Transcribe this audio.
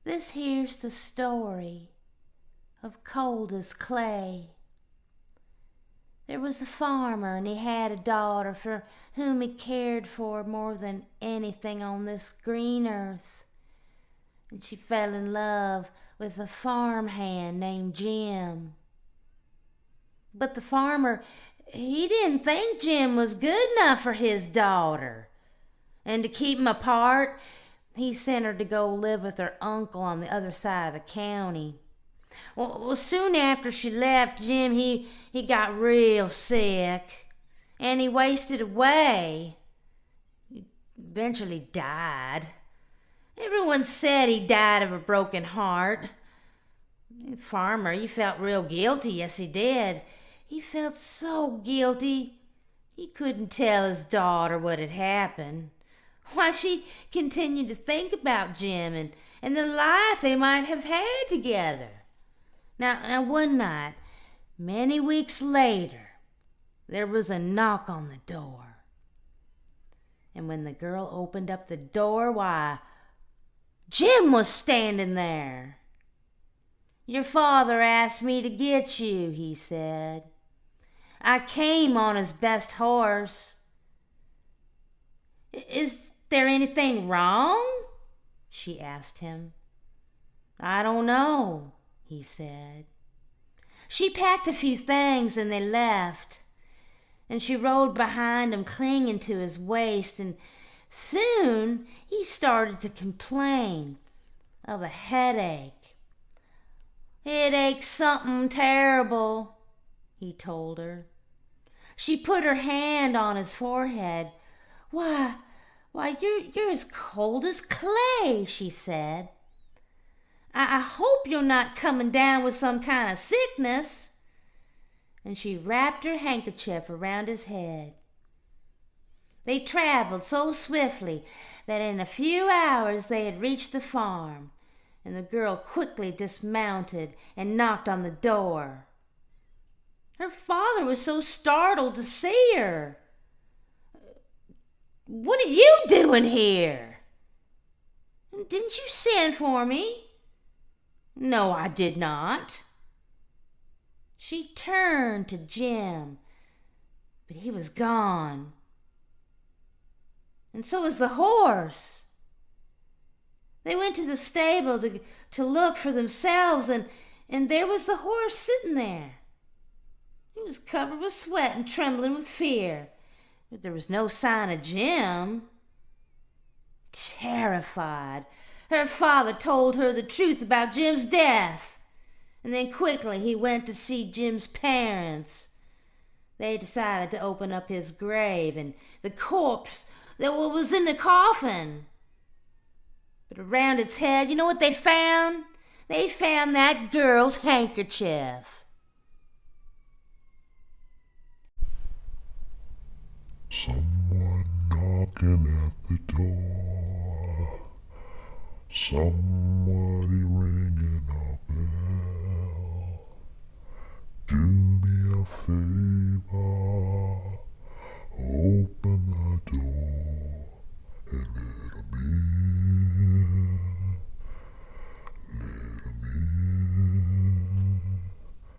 This here's the story of Cold as Clay. There was a farmer, and he had a daughter for whom he cared for more than anything on this green earth. And she fell in love with a farmhand named Jim. But the farmer, he didn't think Jim was good enough for his daughter. And to keep 'em apart, he sent her to go live with her uncle on the other side of the county. Well, soon after she left, Jim, he got real sick, and he wasted away. He eventually died. Everyone said he died of a broken heart. The farmer, he felt real guilty, yes he did. He felt so guilty, he couldn't tell his daughter what had happened. Why, she continued to think about Jim and the life they might have had together. Now, one night, many weeks later, there was a knock on the door. And when the girl opened up the door, why, Jim was standing there. "Your father asked me to get you," he said. "I came on his best horse." "Is there anything wrong?" she asked him. "I don't know," he said. She packed a few things and they left. And she rode behind him, clinging to his waist, and soon he started to complain of a headache. "It aches something terrible," he told her. She put her hand on his forehead. Why, you're as cold as clay," she said. I hope you're not coming down with some kind of sickness." And she wrapped her handkerchief around his head. They traveled so swiftly that in a few hours they had reached the farm, and the girl quickly dismounted and knocked on the door. Her father was so startled to see her. "What are you doing here?" "Didn't you send for me?" "No, I did not." She turned to Jim, but he was gone. And so was the horse. They went to the stable to look for themselves, and there was the horse sitting there. He was covered with sweat and trembling with fear, but there was no sign of Jim. Terrified, her father told her the truth about Jim's death, and then quickly he went to see Jim's parents. They decided to open up his grave and the corpse that was in the coffin. But around its head, you know what they found? They found that girl's handkerchief. Someone knocking at the door. Somebody ringing a bell. Do me a favor.